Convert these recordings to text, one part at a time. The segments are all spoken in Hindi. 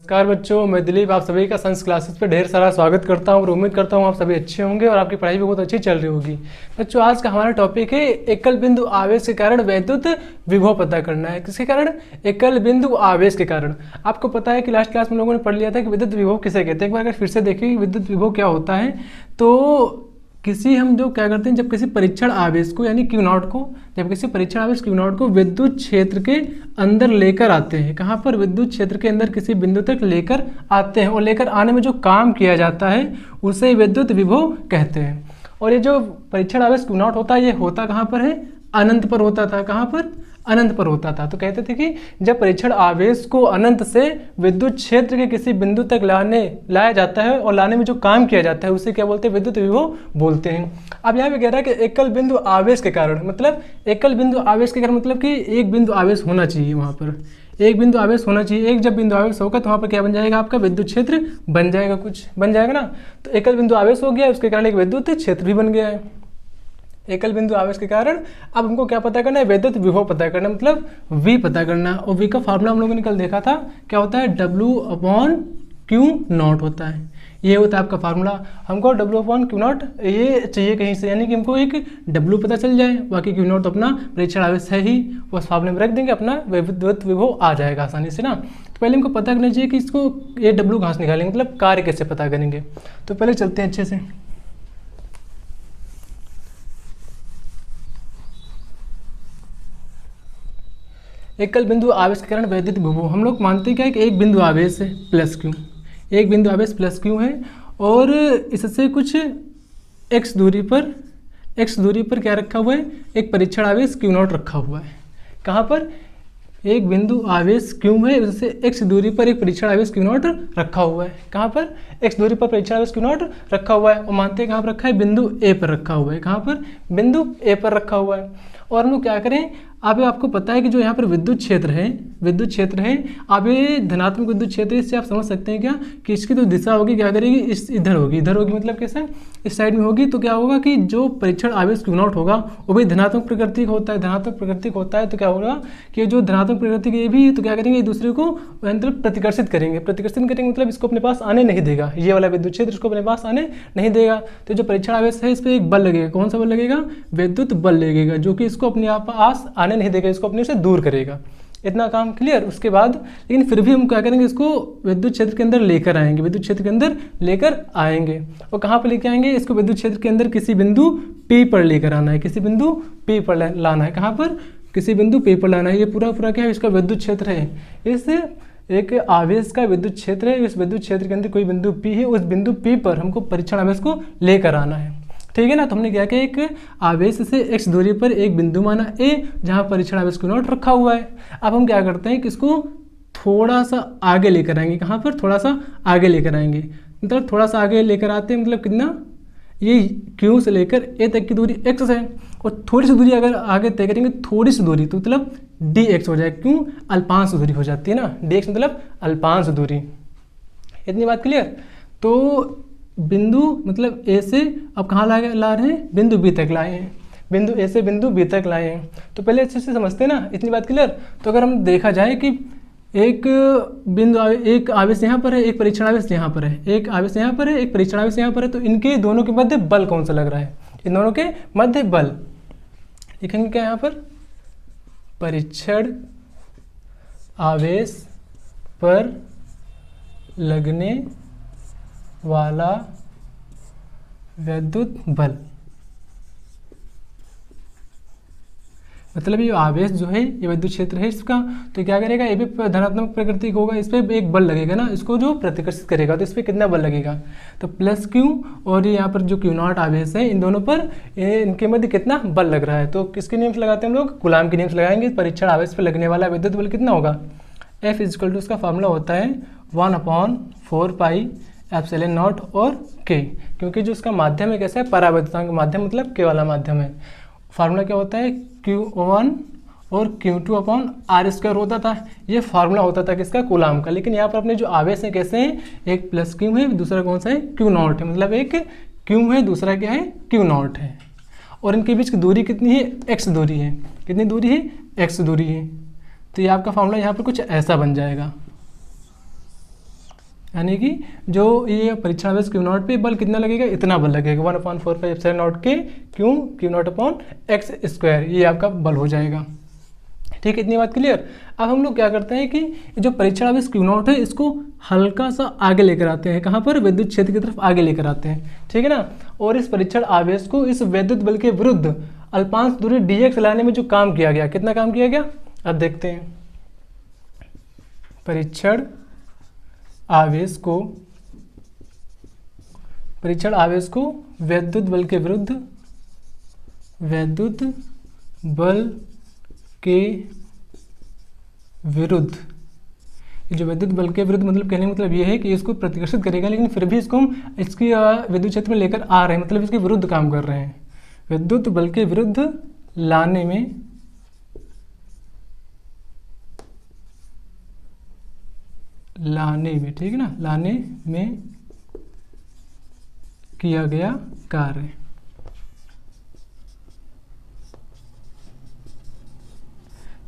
नमस्कार बच्चों, मैं दिलीप आप सभी का साइंस क्लासेस पे ढेर सारा स्वागत करता हूँ और उम्मीद करता हूँ आप सभी अच्छे होंगे और आपकी पढ़ाई भी बहुत अच्छी चल रही होगी। बच्चों, आज का हमारा टॉपिक है एकल बिंदु आवेश के कारण वैद्युत विभव पता करना है। किसके कारण? एकल बिंदु आवेश के कारण। आपको पता है कि लास्ट क्लास में लोगों ने पढ़ लिया था कि विद्युत विभव किसे कहते हैं। एक बार अगर फिर से देखिए विद्युत विभव क्या होता है, तो हम जो क्या करते हैं, जब किसी परीक्षण आवेश को यानी क्यू नॉट को, जब किसी परीक्षण आवेश क्यू नॉट को विद्युत क्षेत्र के अंदर लेकर आते हैं। कहाँ पर? विद्युत क्षेत्र के अंदर किसी बिंदु तक लेकर आते हैं और लेकर आने में जो काम किया जाता है उसे विद्युत विभव कहते हैं। और ये जो परीक्षण आवेश क्यू नॉट होता है, ये होता कहाँ पर है? अनंत पर होता था। कहाँ पर? अनंत पर होता था। तो कहते थे कि जब परीक्षण आवेश को अनंत से विद्युत क्षेत्र के किसी बिंदु तक लाया जाता है और लाने में जो काम किया जाता है उसे क्या बोलते हैं? विद्युत विभव बोलते हैं। अब यहाँ पे कह रहा है कि एकल बिंदु आवेश के कारण, मतलब एकल बिंदु आवेश के कारण मतलब कि एक बिंदु आवेश होना चाहिए, वहाँ पर एक बिंदु आवेश होना चाहिए। एक जब बिंदु आवेश होगा तो वहाँ पर क्या बन जाएगा? आपका विद्युत क्षेत्र बन जाएगा, कुछ बन जाएगा ना। तो एकल बिंदु आवेश हो गया, उसके कारण एक विद्युत क्षेत्र भी बन गया है एकल बिंदु आवेश के कारण। अब हमको क्या पता करना है? विद्युत विभव पता करना, मतलब V पता करना। और V का फार्मूला हम लोगों ने कल देखा था, क्या होता है? W/Q0 होता है। ये होता है आपका फार्मूला। हमको W/Q0 ये चाहिए कहीं से, यानी कि हमको एक W पता चल जाए, बाकी Q0 तो अपना परीक्षण आवेश है ही, उस फार्मूले में रख देंगे, अपना विद्युत विभव आ जाएगा आसानी से ना। तो पहले हमको पता करना चाहिए कि इसको ये W कहाँ से निकालेंगे, मतलब कार्य कैसे पता करेंगे। तो पहले चलते हैं अच्छे से। एकल बिंदु आवेश के कारण वैद्युत विभव, हम लोग मानते हैं क्या है कि एक बिंदु आवेश है प्लस क्यू, एक बिंदु आवेश प्लस क्यू है और इससे कुछ x दूरी पर क्या रखा हुआ है? एक परीक्षण आवेश क्यू नॉट रखा हुआ है। कहाँ पर? एक बिंदु आवेश क्यू है, उससे x दूरी पर एक परीक्षण आवेश क्यू नॉट रखा हुआ है। कहाँ पर? x दूरी पर परीक्षण आवेश क्यू नॉट रखा हुआ है और मानते हैं कहाँ पर रखा है? बिंदु A पर रखा हुआ है। कहाँ पर? बिंदु A पर रखा हुआ है। और हम लोग क्या करें, आपको पता है कि जो यहाँ पर विद्युत क्षेत्र है, अब ये धनात्मक विद्युत क्षेत्र, इससे आप समझ सकते हैं क्या कि इसकी तो दिशा होगी, क्या करेगी? इधर होगी मतलब कैसे? इस साइड में होगी। तो क्या होगा कि जो परीक्षण आवेश क्यू नॉट होगा वो भी धनात्मक प्रकृति का होता है, तो क्या होगा कि जो धनात्मक प्रकृति के ये भी, तो क्या करेंगे? एक दूसरे को मतलब प्रतिकर्षित करेंगे मतलब इसको अपने पास आने नहीं देगा, ये वाला विद्युत क्षेत्र इसको अपने पास आने नहीं देगा। तो जो परीक्षण आवेश है इस पर एक बल लगेगा। कौन सा बल लगेगा? विद्युत बल लगेगा, जो कि इसको अपने पास आने नहीं देगा, इसको अपने से दूर करेगा। इतना काम क्लियर। उसके बाद लेकिन फिर भी हम क्या करेंगे? इसको विद्युत क्षेत्र के अंदर लेकर आएंगे, और कहाँ पर लेकर आएंगे? इसको विद्युत क्षेत्र के अंदर किसी बिंदु P पर लेकर आना है, किसी बिंदु P पर लाना है। कहाँ पर? किसी बिंदु P पर लाना है। ये पूरा क्या है? इसका विद्युत क्षेत्र है। इस एक आवेश का विद्युत क्षेत्र है, इस विद्युत क्षेत्र के अंदर कोई बिंदु P है, उस बिंदु P पर हमको परीक्षण आवेश को लेकर आना है। ठीक है ना। तो हमने क्या किया, एक आवेश से x दूरी पर एक बिंदु माना A, जहाँ परीक्षण आवेश क्यू नॉट रखा हुआ है। अब हम क्या करते हैं कि इसको थोड़ा सा आगे लेकर आएंगे। कहाँ पर? थोड़ा सा आगे लेकर आएंगे, मतलब थोड़ा सा आगे लेकर आते हैं, मतलब कितना? ये Q से लेकर A तक की दूरी x है, और थोड़ी सी दूरी अगर आगे तय करेंगे, थोड़ी सी दूरी, तो मतलब dx हो जाएगा। क्यों? अल्पांश दूरी हो जाती है ना, dx मतलब अल्पांश दूरी। इतनी बात क्लियर। तो बिंदु मतलब A से अब कहाँ ला रहे हैं? बिंदु B तक लाए हैं, बिंदु A से बिंदु B तक लाए हैं। तो पहले अच्छे से समझते हैं ना, इतनी बात क्लियर। तो अगर हम देखा जाए कि एक आवेश यहाँ पर है, एक परीक्षण आवेश यहाँ पर है, एक आवेश यहाँ पर है, एक परीक्षण आवेश यहाँ पर है, तो इनके दोनों के मध्य बल कौन सा लग रहा है? इन दोनों के मध्य बल लिखेंगे क्या यहाँ पर? परीक्षण आवेश पर लगने वाला विद्युत बल, मतलब ये आवेश जो है ये विद्युत क्षेत्र है इसका, तो क्या करेगा? ये भी धनात्मक प्रकृति का होगा, इस पर एक बल लगेगा ना, इसको जो प्रतिकर्षित करेगा, तो इस पर कितना बल लगेगा? तो प्लस Q, और ये यहाँ पर जो Q0 आवेश है, इन दोनों पर इनके मध्य कितना बल लग रहा है? तो किसके नियम से लगाते हैं हम लोग? कूलाम के नियम से लगाएंगे। परीक्षण आवेश पर लगने वाला विद्युत बल कितना होगा? F = उसका फार्मूला होता है 1/4πε0 और K, क्योंकि जो उसका माध्यम है कैसा है? परावैद्युतांक माध्यम, मतलब K वाला माध्यम है। फार्मूला क्या होता है? Q1 और Q2/r² होता था। ये फार्मूला होता था किसका? कूलाम का। लेकिन यहाँ पर अपने जो आवेश है कैसे हैं? एक प्लस Q है, दूसरा कौन सा है? Q0 है, मतलब एक Q है, दूसरा क्या है? Q0 है। और इनके बीच की दूरी कितनी है? x दूरी है। कितनी दूरी है? x दूरी है। तो ये आपका फार्मूला यहाँ पर कुछ ऐसा बन जाएगा। यानी कि जो ये परीक्षण आवेश क्यू नॉट पे बल कितना लगेगा, इतना बल लगेगा 1/4πε0 के Q not upon x square, ये आपका बल हो जाएगा। ठीक है, इतनी बात क्लियर। अब हम लोग क्या करते हैं कि जो परीक्षण आवेश क्यू नॉट है इसको हल्का सा आगे लेकर आते हैं, कहाँ पर, विद्युत क्षेत्र की तरफ आगे लेकर आते हैं, ठीक है ना। और इस परीक्षण आवेश को इस वैद्युत बल के विरुद्ध अल्पांश दूरी dx लाने में जो काम किया गया, कितना काम किया गया, अब देखते हैं। परीक्षण आवेश को वैद्युत बल के विरुद्ध, वैद्युत बल के विरुद्ध, ये जो विद्युत बल के विरुद्ध मतलब कहने का मतलब ये है कि इसको प्रतिकर्षित करेगा, लेकिन फिर भी इसको हम इसकी विद्युत क्षेत्र में लेकर आ रहे हैं, मतलब इसके विरुद्ध काम कर रहे हैं। विद्युत बल के विरुद्ध लाने में ठीक है ना, लाने में किया गया कार्य।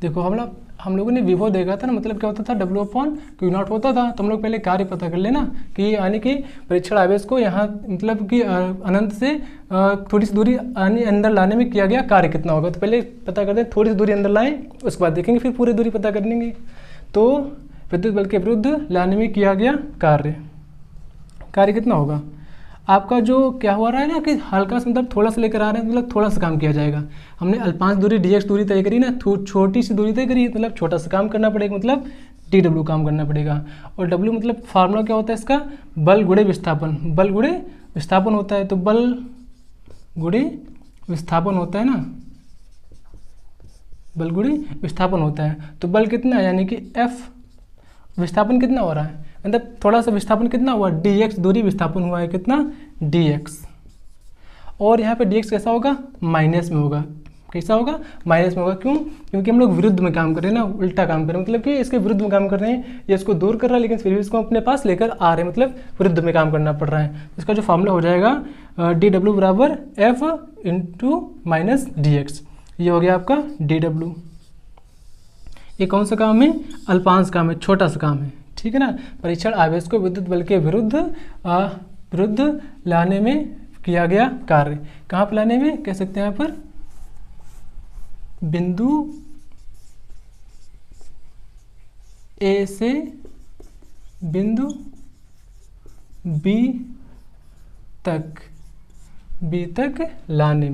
देखो हम लोगों ने विभव देखा था ना, मतलब क्या होता था, W/Q0 होता था। तो हम लोग पहले कार्य पता कर लेना कि यानी कि परीक्षण आवेश को यहाँ मतलब कि अनंत से थोड़ी सी दूरी अंदर लाने में किया गया कार्य कितना होगा। तो पहले पता करते हैं, थोड़ी सी दूरी अंदर लाएं, उसके बाद देखेंगे फिर पूरी दूरी पता कर लेंगे। तो विद्युत बल के विरुद्ध लाने में किया गया कार्य कितना होगा, आपका जो क्या हो रहा है ना कि हल्का सा मतलब थोड़ा सा लेकर आ रहे हैं, मतलब थोड़ा सा काम किया जाएगा। हमने अल्पांश दूरी dx दूरी तय करी ना, छोटी सी दूरी तय करी, मतलब छोटा सा काम करना पड़ेगा, मतलब dw काम करना पड़ेगा। और w मतलब फार्मूला क्या होता है इसका, बल गुणे विस्थापन, बल गुणे विस्थापन होता है। तो बल गुणे विस्थापन होता है ना, बल गुणे विस्थापन होता है। तो बल कितना है, यानी कि F, विस्थापन कितना हो रहा है, मतलब थोड़ा सा विस्थापन कितना हुआ, dx दूरी विस्थापन हुआ है, कितना, dx। और यहाँ पे dx कैसा होगा, माइनस में होगा, कैसा होगा, माइनस में होगा। क्यों, क्योंकि हम लोग विरुद्ध में काम कर रहे हैं ना, उल्टा काम कर रहे हैं, मतलब कि इसके विरुद्ध में काम कर रहे हैं, ये इसको दूर कर रहा है लेकिन फिर भी इसको अपने पास लेकर आ रहे हैं, मतलब विरुद्ध में काम करना पड़ रहा है। इसका जो फॉर्मूला हो जाएगा dw बराबर F इंटू माइनस dx, ये हो गया आपका dw। ये कौन सा काम है, अल्पांश काम है, छोटा सा काम है, ठीक है ना। परीक्षण आवेश को विद्युत बल के विरुद्ध लाने में किया गया कार्य, कहाँ पर लाने में, कह सकते हैं यहाँ पर बिंदु A से बिंदु B तक लाने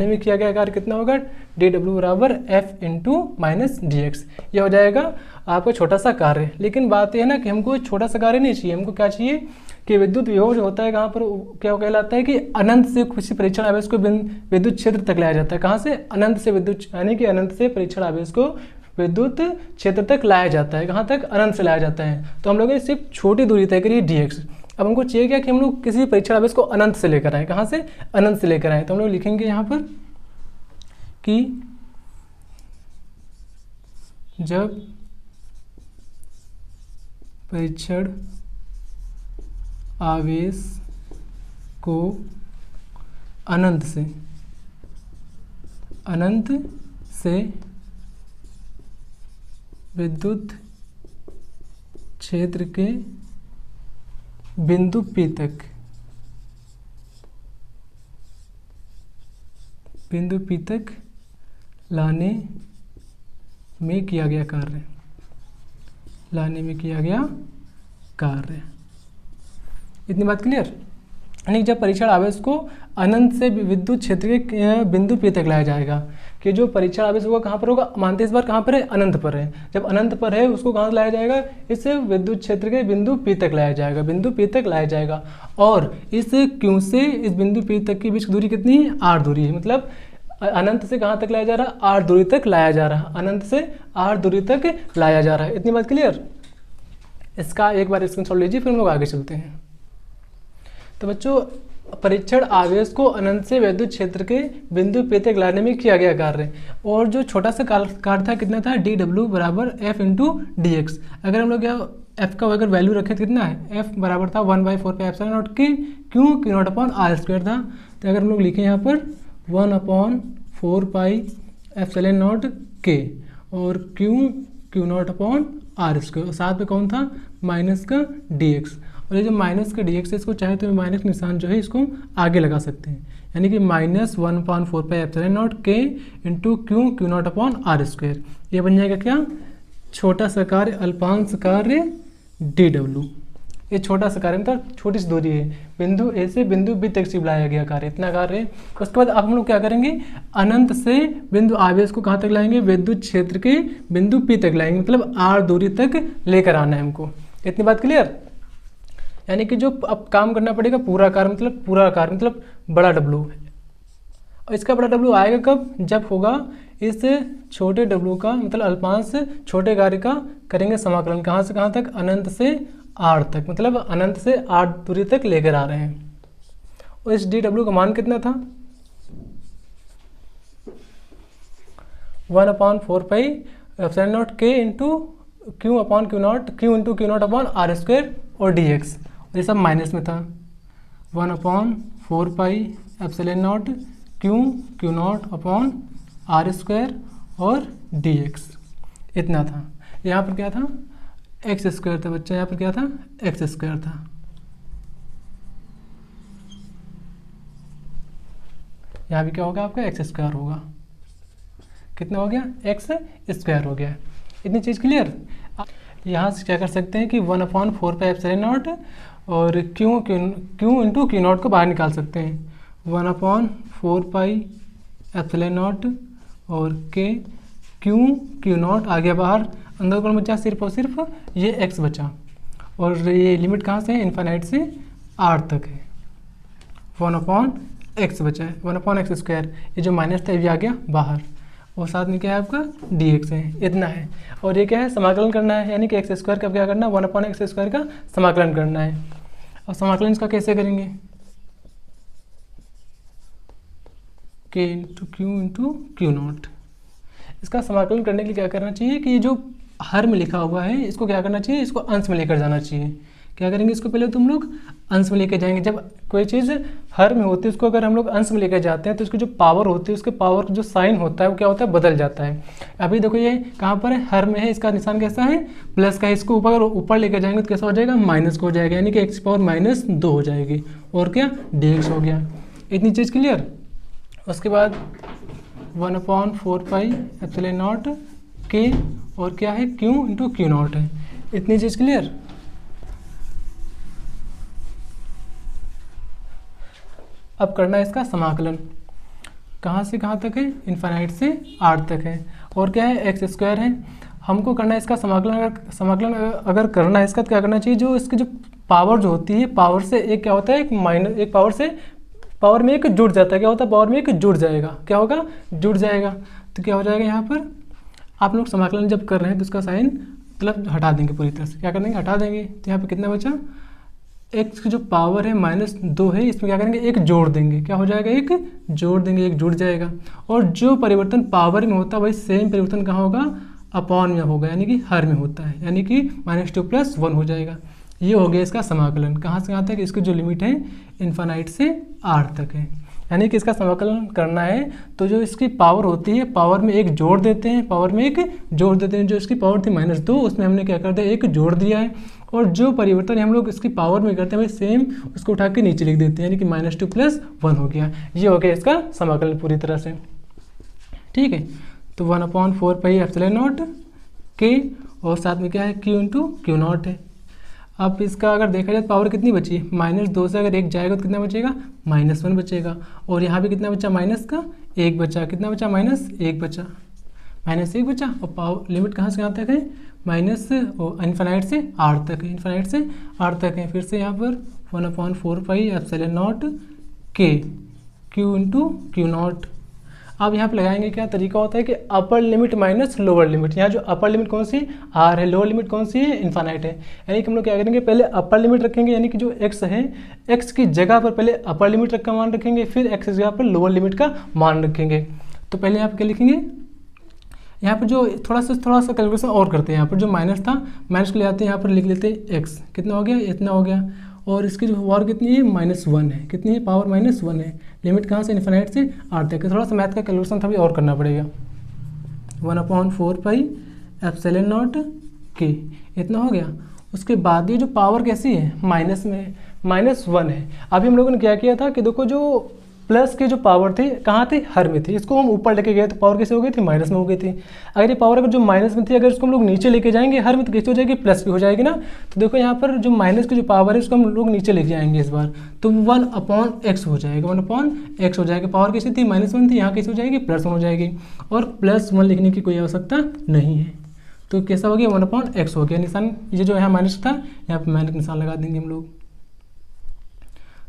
में किया गया कार्य कितना होगा, dw बराबर F इंटू माइनस dx। यह हो जाएगा आपका छोटा सा कार्य। लेकिन बात यह है ना कि हमको छोटा सा कार्य नहीं चाहिए, हमको क्या चाहिए कि विद्युत विभव जो होता है कहाँ पर क्या कहलाता है कि अनंत से किसी परीक्षण आवेश को विद्युत क्षेत्र तक लाया जाता है। कहाँ से, अनंत से विद्युत, यानी कि अनंत से परीक्षण आवेश को विद्युत क्षेत्र तक लाया जाता है। कहाँ तक, अनंत से लाया जाता है। तो हम लोगों ने सिर्फ छोटी दूरी तय करी dx। अब हमको चाहिए क्या कि हम लोग किसी परीक्षण आवेश को अनंत से लेकर आए, कहाँ से, अनंत से लेकर आए। तो हम लोग लिखेंगे यहाँ पर कि जब परीक्षण आवेश को अनंत से विद्युत क्षेत्र के बिंदु P तक लाने में किया गया कार्य, इतनी बात क्लियर। यानी जब परीक्षण आवेश को अनंत से विद्युत क्षेत्र के बिंदु P तक लाया जाएगा, कि जो परीक्षण आवेश होगा कहाँ पर होगा, मानते इस बार कहाँ पर है, अनंत पर है। जब अनंत पर है उसको कहाँ लाया जाएगा, इस विद्युत क्षेत्र के बिंदु P तक लाया जाएगा, बिंदु P तक लाया जाएगा। और इस Q से इस बिंदु P तक के बीच दूरी कितनी है, r दूरी है। मतलब अनंत से कहाँ तक लाया जा रहा है, r दूरी तक लाया जा रहा है, अनंत से r दूरी तक लाया जा रहा है। इतनी बात क्लियर। इसका एक बार स्क्रीनशॉट लीजिए, फिर हम लोग आगे चलते हैं। तो बच्चों, परीक्षण आवेश को अनंत से विद्युत क्षेत्र के बिंदु P तक लाने में किया गया कार्य, और जो छोटा सा कार्य था कितना था, dw बराबर F इंटू dx। अगर हम लोग यहाँ F का अगर वैल्यू रखे तो कितना है, F बराबर था 1/4πε0 के Q0 अपॉन r स्क्वायर था। तो अगर हम लोग लिखें यहाँ पर 1/4πε0 के, और Q Q not upon R square, और साथ में कौन था, माइनस का डी एक्स। और ये जो माइनस का डी एक्स है इसको चाहे तो माइनस निशान जो है इसको आगे लगा सकते हैं, यानी कि माइनस 1/4 पाई एप्सिलॉन नॉट के into Q not upon R square. ये बन जाएगा क्या, छोटा सा कार्य अल्पांश कार्य डी डब्ल्यू। ये छोटा सा कार्य मतलब छोटी सी दूरी है, बिंदु ए से बिंदु बी तक बुलाया गया कार्य, इतना कार्य है। उसके बाद अब हम लोग क्या करेंगे, अनंत से बिंदु आवेश को कहाँ तक लाएंगे, विद्युत क्षेत्र के बिंदु पी तक लाएंगे, मतलब आर दूरी तक लेकर आना है हमको। इतनी बात क्लियर। यानी कि जो अब काम करना पड़ेगा पूरा कार्य मतलब बड़ा डब्लू। और इसका बड़ा डब्लू आएगा कब, जब होगा इस छोटे डब्लू का मतलब अल्पांश छोटे कार्य का करेंगे समाकलन, कहाँ से कहाँ तक, अनंत से आर तक, मतलब अनंत से आर दूरी तक लेकर आ रहे हैं। और इस डी डब्लू का मान कितना था, 1/4 पाई एप्सिलॉन नॉट के into Q into Q not upon R square और डी एक्स। ये सब माइनस में था, 1/4 pi epsilon not Q not upon R square और डी एक्स, इतना था। यहाँ पर क्या था, एक्स स्क्वायर था बच्चा, यहाँ पर क्या था, एक्स स्क्वायर था। यहाँ भी क्या होगा आपका, एक्स स्क्वायर होगा। कितना हो गया, एक्स स्क्वायर हो गया। इतनी चीज़ क्लियर। यहाँ से क्या कर सकते हैं कि 1/4 पाई एप्सिलॉन नॉट और क्यू इंटू क्यू नॉट को बाहर निकाल सकते हैं। 1/4 पाई एप्सिलॉन नॉट और के क्यू नॉट आ गया बाहर, अंदर कौन बचा, सिर्फ और सिर्फ ये एक्स बचा। और ये लिमिट कहाँ से है, इन्फाइनाइट से आर तक है। 1/x बचा है, 1/x स्क्वायर। ये जो माइनस था ये भी आ गया बाहर, और साथ में क्या है आपका dx है, इतना है। और ये क्या है, समाकलन करना है, यानी कि एक्स स्क्वायर का क्या करना है, 1/x स्क्वायर का समाकलन करना है। और समाकलन इसका कैसे करेंगे, k इंटू क्यू नॉट। इसका समाकलन करने के लिए क्या करना चाहिए कि ये जो हर में लिखा हुआ है इसको क्या करना चाहिए, इसको अंश में लेकर जाना चाहिए। क्या करेंगे, इसको पहले तुम लोग अंश में लेकर जाएंगे। जब कोई चीज़ हर में होती है उसको अगर हम लोग अंश में लेकर जाते हैं तो उसकी जो पावर होती है, उसके पावर जो साइन होता है वो क्या होता है, बदल जाता है। अभी देखो ये कहाँ पर है, हर में है, इसका निशान कैसा है, प्लस का है। इसको ऊपर लेकर जाएंगे तो कैसा हो जाएगा, माइनस को हो जाएगा, यानी कि एक्स पावर -2 हो जाएगी। और क्या, dx हो गया। इतनी चीज़ क्लियर। उसके बाद 1/4 पाई एप्सिलॉन नॉट के और क्या है, क्यू इंटू क्यू नॉट है। इतनी चीज़ क्लियर। अब करना है इसका समाकलन, कहाँ से कहाँ तक है, इन्फाइनाइट से आर तक है। और क्या है, एक्स स्क्वायर है। हमको करना है इसका समाकलन अगर करना है इसका तो क्या करना चाहिए, जो इसकी जो पावर जो होती है, पावर से एक क्या होता है, एक पावर से पावर में एक जुड़ जाता है। क्या होता है, पावर में एक जुड़ जाएगा, क्या होगा, जुड़ जाएगा। तो क्या हो जाएगा, यहाँ पर आप लोग समाकलन जब कर रहे हैं तो उसका साइन मतलब हटा देंगे पूरी तरह से। क्या कर देंगे, हटा देंगे। तो यहाँ पर कितना बचा, एक्स की जो पावर है -2 है, इसमें क्या करेंगे, एक जोड़ देंगे। क्या हो जाएगा, एक जोड़ देंगे, एक जुड़ जाएगा। और जो परिवर्तन पावर में होता है वही सेम परिवर्तन कहाँ होगा, अपॉन में होगा, यानी कि हर में होता है, यानी कि -2 + 1 हो जाएगा। ये हो गया इसका समाकलन। कहाँ से कहाँ तक, इसकी जो लिमिट है इन्फाइनाइट से आर तक है। यानी कि इसका समाकलन करना है तो जो इसकी पावर होती है, पावर में एक जोड़ देते हैं, जो इसकी पावर थी -2 उसमें हमने क्या कर दिया, एक जोड़ दिया है। और जो परिवर्तन हम लोग इसकी पावर में करते हैं वही सेम उसको उठा के नीचे लिख देते हैं, यानी कि -2 + 1 हो गया। ये हो गया इसका समाकलन पूरी तरह से। ठीक है, तो 1/4 पाई एप्सिलॉन नॉट के और साथ में क्या है, क्यू इंटू क्यू नॉट है। अब इसका अगर देखा जाए तो पावर कितनी बची, -2 से अगर 1 जाएगा तो कितना बचेगा, -1 बचेगा। और यहाँ भी कितना बचा, माइनस का 1 बचा। कितना बचा, -1 बचा, -1 बचा। और पावर लिमिट कहाँ से कहाँ तक है, माइनस इन्फाइनाइट से आर तक है, इन्फाइनाइट से आर तक है। फिर से यहाँ पर 1/4 पाई एप्सिलॉन नॉट के क्यू इंटू क्यू नॉट। अब यहाँ पे लगाएंगे क्या तरीका होता है कि upper limit minus lower limit. यहाँ जो अपर लिमिट कौन सी, आर है, लोअर लिमिट कौन सी है, इन्फाइनाइट है। यानी कि हम लोग क्या करेंगे, पहले अपर लिमिट रखेंगे, यानी कि जो एक्स है, एक्स की जगह पर पहले अपर लिमिट का मान रखेंगे, फिर एक्स की जगह पर लोअर लिमिट का मान रखेंगे। तो पहले यहाँ पर क्या लिखेंगे, यहाँ पर जो थोड़ा सा कैलकुलेशन और करते हैं। यहाँ पर जो माइनस था, माइनस को ले आते हैं, यहाँ पर लिख लेते हैं एक्स। कितना हो गया, इतना हो गया। और इसकी जो पावर कितनी है, -1 है। कितनी है, पावर -1 है। लिमिट कहाँ से, इन्फाइनाइट से आर तक। थोड़ा सा मैथ का कैलकुलेशन था भी और करना पड़ेगा। 1/4 पाई एप्सिलॉन नॉट के, इतना हो गया। उसके बाद ये जो पावर कैसी है, माइनस में है, -1 है। अभी हम लोगों ने क्या किया था कि देखो जो प्लस की जो पावर थी कहाँ थी, हर में थी, इसको हम ऊपर लेके गए तो पावर कैसे हो गई थी, माइनस में हो गई थी। अगर ये पावर अगर जो माइनस में थी अगर इसको हम लोग नीचे लेके जाएंगे हर में तो कैसे हो जाएगी, प्लस की हो जाएगी ना। तो देखो यहाँ पर जो माइनस की जो पावर है उसको हम लोग नीचे लेके आएंगे इस बार, तो 1/x हो जाएगा, 1/x हो जाएगा। पावर कैसी थी, -1 थी, यहाँ कैसे हो जाएगी, +1 हो जाएगी। और +1 लिखने की कोई आवश्यकता नहीं है, तो कैसा हो गया, 1/x हो गया। निशान ये जो यहाँ माइनस था यहाँ पर माइनस निशान लगा देंगे हम लोग।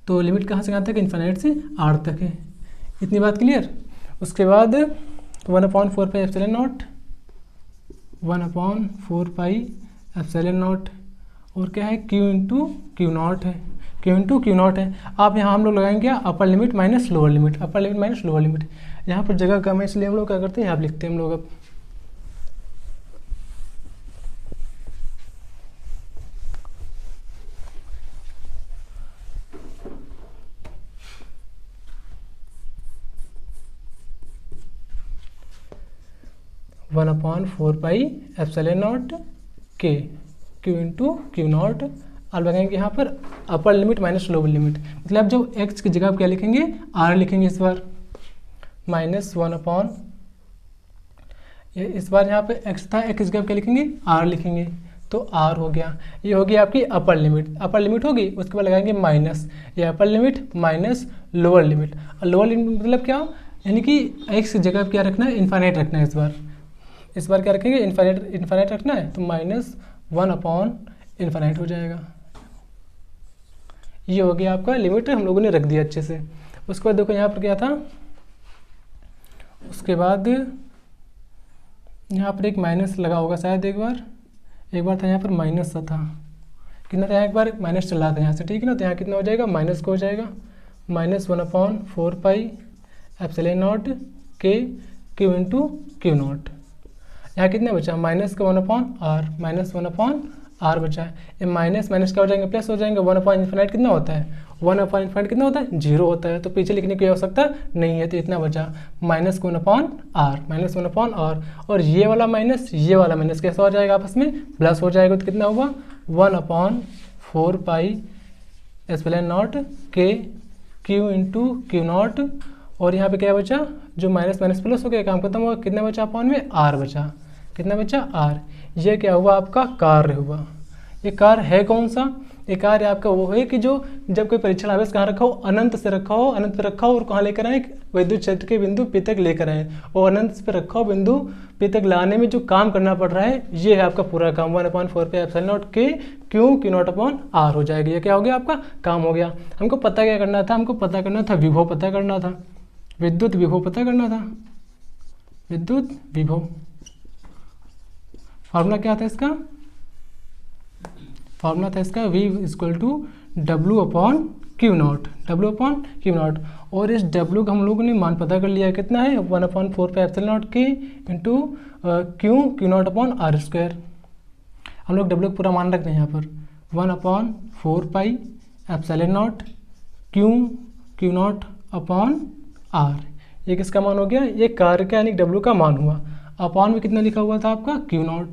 तो लिमिट कहाँ से कहाँ तक, इन्फिनिट से r तक है। इतनी बात क्लियर। उसके बाद 1/4 pi epsilon not, 1/4 pi epsilon not, और क्या है, q इंटू क्यू नॉट है, q इंटू क्यू नॉट है। आप यहाँ हम लोग लगाएंगे upper limit minus lower limit, upper limit minus lower limit. यहाँ पर जगह कम है इसलिए हम लोग क्या करते हैं, यहाँ लिखते हैं हम लोग अब 1/4 पाई एप्सिलॉन नॉट के, q इंटू क्यू नॉट। अब लगाएंगे यहाँ पर upper limit minus lower limit, मतलब जब x की जगह आप क्या लिखेंगे, r लिखेंगे इस बार, -1/, इस बार यहाँ पे x था, x की जगह क्या लिखेंगे, r लिखेंगे, तो r हो गया। ये होगी आपकी अपर लिमिट, अपर लिमिट होगी। उसके बाद लगाएंगे माइनस, ये upper limit minus lower limit. और लोअर लिमिट मतलब क्या, यानी कि x की जगह क्या रखना है, इन्फिनिट रखना है इस बार क्या रखेंगे, इन्फिनिट रखना है, तो -1/∞ हो जाएगा। ये हो गया आपका लिमिट, हम लोगों ने रख दिया अच्छे से। उसके बाद देखो यहाँ पर क्या था, उसके बाद यहाँ पर एक माइनस लगा होगा शायद, एक बार था यहाँ पर माइनस सा था, कितना था यहाँ, एक बार माइनस चल रहा था यहाँ से, ठीक है ना। तो यहाँ कितना हो जाएगा, माइनस को हो जाएगा, -1/4 पाई एप्सिलॉन नॉट के, q इंटू क्यू नॉट। यहाँ कितना बचा, माइनस का 1/r, -1/r बचा है। ये माइनस माइनस क्या हो जाएंगे, प्लस हो जाएंगे। 1/∞ कितना होता है, 1/∞ कितना होता है, 0 होता है, तो पीछे लिखने की आवश्यकता नहीं है। तो इतना बचा, -1/r, और ये वाला माइनस कैसा हो जाएगा, आपस में प्लस हो जाएगा। तो कितना हुआ, 1/4 पाई एप्सिलॉन नॉट के, q इंटू क्यू नॉट। और यहाँ पे क्या बचा, जो माइनस माइनस प्लस हो गया, काम खत्म हुआ। कितना बचा अपॉन में, r बचा, कितना बचा, r। ये क्या हुआ, आपका कार्य हुआ। ये कार्य है कौन सा, ये कार्य आपका वो है कि जो जब कोई परीक्षण आवेश कहाँ रखा हो, अनंत से रखा हो, अनंत पे रखा हो, और कहाँ लेकर आए, विद्युत क्षेत्र के बिंदु P तक लेकर आए, और अनंत पे रखा हो बिंदु P तक लाने में जो काम करना पड़ रहा है, ये है आपका पूरा काम। 1/4 पे एप्सिलॉन नॉट के, क्यू नॉट अपॉन r हो जाएगी। ये क्या हो गया, आपका काम हो गया। हमको पता क्या करना था, हमको पता करना था विभव, पता करना था विद्युत विभव, पता करना था विद्युत विभव। फार्मूला क्या था इसका, फार्मूला था इसका V = W/Q0, और इस W का हम लोगों ने मान पता कर लिया, कितना है, 1/4 पे एप्सिलॉन नॉट के into Q not upon r²। हम लोग W का पूरा मान रखते हैं यहाँ पर, 1/4 pi epsilon not Q not upon r। ये किसका मान हो गया, ये कार्य का यानी W का मान हुआ। अपॉन में कितना लिखा हुआ था आपका, Q0,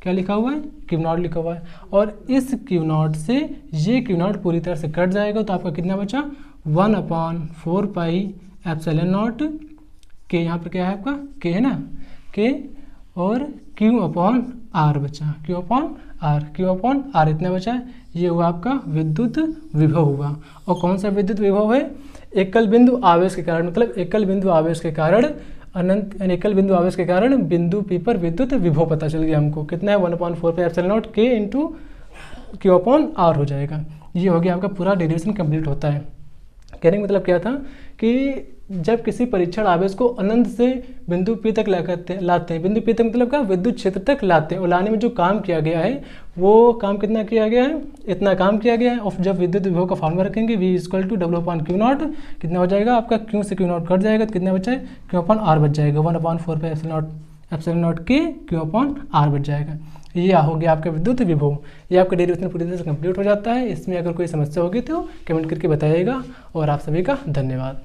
क्या लिखा हुआ है, Q0 लिखा हुआ है। और इस Q0 से ये Q0 पूरी तरह से कट जाएगा, तो आपका कितना बचा, 1/4 पाई एप्सिलॉन नॉट के, यहाँ पर क्या है आपका के है ना, के, और Q/r बचा, Q/r इतना बचा है। ये हुआ आपका विद्युत विभव हुआ। और कौन सा विद्युत विभव है, एकल बिंदु आवेश के कारण, मतलब एकल बिंदु आवेश के कारण अनंत, एकल बिंदु आवेश के कारण बिंदु P पर विद्युत विभव पता चल गया हमको। कितना है, 1/4 पे एप्सिलॉन नॉट के इंटू Q/r हो जाएगा। ये हो गया आपका पूरा डेरिवेशन कंप्लीट होता है। कहने का मतलब क्या था कि जब किसी परीक्षण आवेश को अनंत से बिंदु P तक लाते हैं, बिंदु P तक मतलब क्या, विद्युत क्षेत्र तक लाते हैं, और लाने में जो काम किया गया है वो काम कितना किया गया है, इतना काम किया गया है। और जब विद्युत विभव का फॉर्मूला रखेंगे V = W/Q0, कितना हो जाएगा आपका, Q से Q0 कट जाएगा, तो कितना बचा है, Q/r बच जाएगा, 1/4 पे एप्सिलॉन नॉट के Q/r बच जाएगा। ये हो गया आपका विद्युत विभव। ये आपका डेरिवेशन पूरी तरह से कंप्लीट हो जाता है। इसमें अगर कोई समस्या होगी तो कमेंट करके बताइएगा। और आप सभी का धन्यवाद।